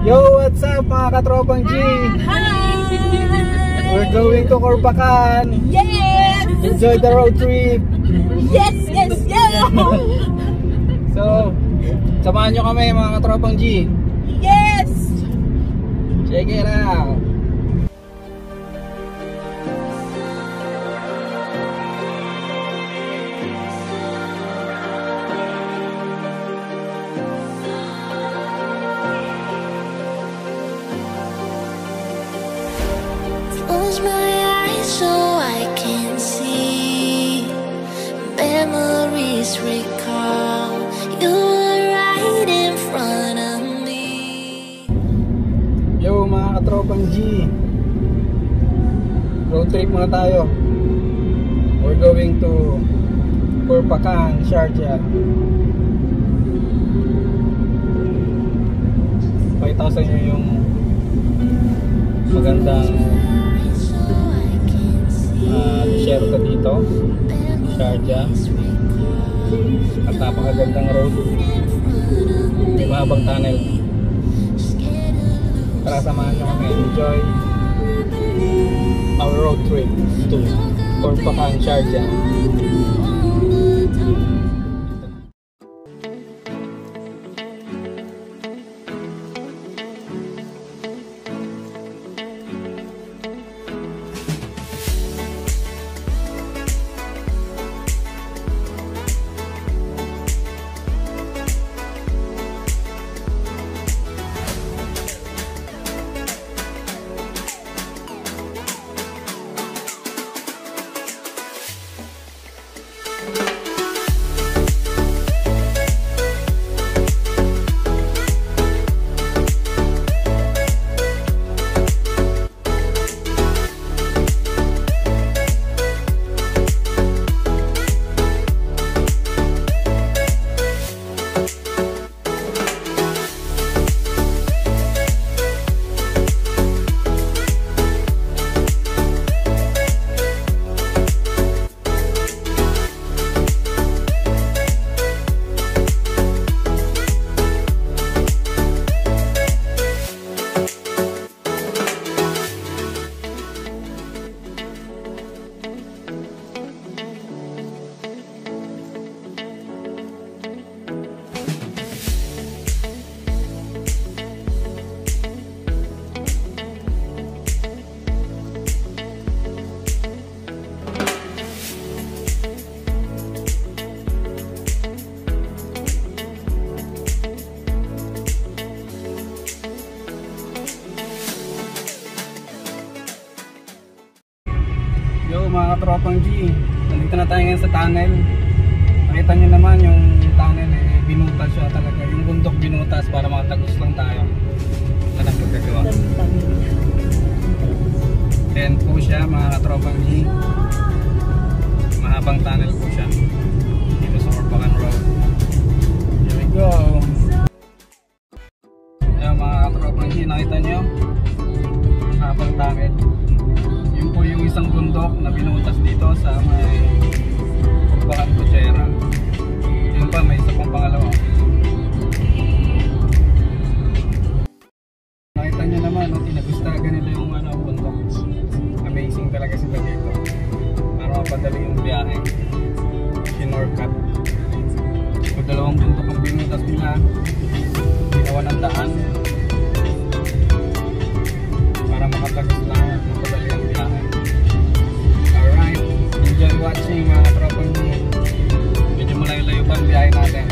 Yo, what's up mga katropang G? Hi! We're going to Corpacan. Yes! Enjoy the road trip. Yes, yes, yes! So, samahan nyo kami mga katropang G. Yes! Check it out. Close my eyes so I can see. Memories recall. You were right in front of me. Yo mga katropang G, road trip muna tayo. We're going to Corpacan, Sharjah. 5,000 yun yung magandang desierto dito, Sharjah. At napakagandang road, may mahabang tunnel. Tara, samahan nyo kami enjoy our road trip to Corpacan, Sharjah. Yo mga katropang G, nandito na tayo ngayon sa tunnel. Nakita nyo naman yung tunnel binutas siya talaga. Yung bundok binutas para makatagos lang tayo. Anong pagkagawa? Then po siya mga katropang G, mahabang tunnel po siya dito sa Corpacan Road. Here we go. Yo mga katropang G, nakita nyo? Mahabang tunnel. Yun po yung isang bundok na binutas dito sa may Corpacan Cochera. Yun pa, may isa pang pangalawa. Nakita nyo naman, tinagustagan nila yung bundok. Amazing talaga sila dito. Para mapadali yung biyahe. Shinortcut. Kung dalawang bundok ang binutas nila, ginawa ng daan para makatagos lang at mapadali ang biyahe. Alright, enjoy watching mga tropang G. Medyo malayo-layo pa ang biyahe natin.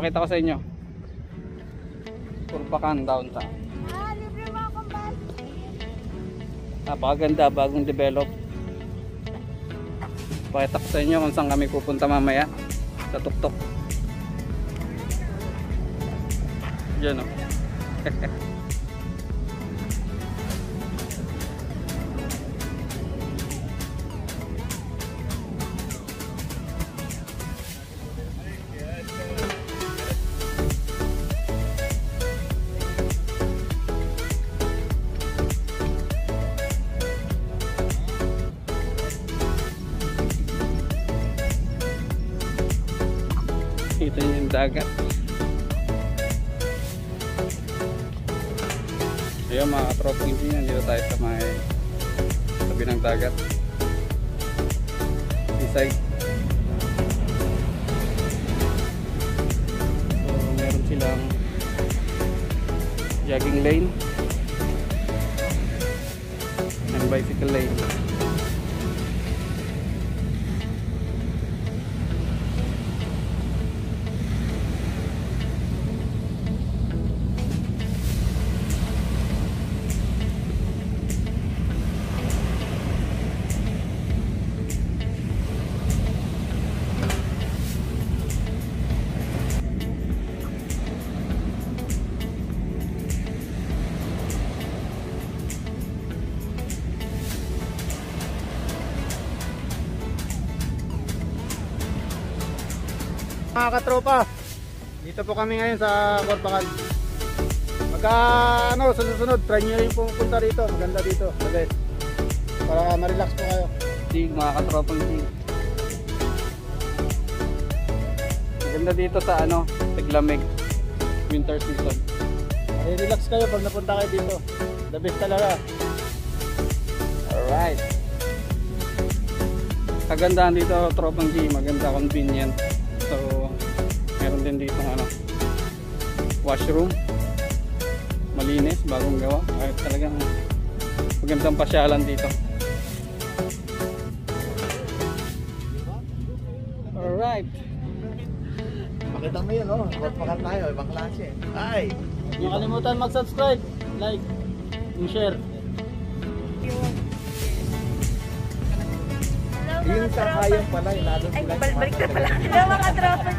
Papakita ko sa inyo. Purpakan downtown. Libre mo akong bus. Napakaganda, bagong develop. Pakita ko sa inyo kung saan kami pupunta mamaya. Sa tuktok. Diyan o. Kita niyo yung dagat. Ayun mga katropang hindi, nandito tayo sa may tabi ng dagat. Seaside. So meron silang jogging lane and bicycle lane. Mga katropa, dito po kami ngayon sa Corpacan. Pagka sunod-sunod, try nyo rin pumunta rito. Maganda dito, the best. Para ma-relax po kayo. Sig, mga katropang sig. Maganda dito sa taglamig. Winter season. Relax kayo pag napunta kayo dito. The best talaga. Alright. Kagandahan dito, tropang G, maganda, convenient. So, meron din dito washroom. Malinis, bagong gawa. Ay, talagang magandang pasyalan dito. Alright. Makita mo yun, Corpacan tayo, ibang klase. Ay! Huwag nyo kalimutan mag-subscribe, like, and share. Yung kakayang pala, lalo Ay, balik na pala. Hello mga tropa.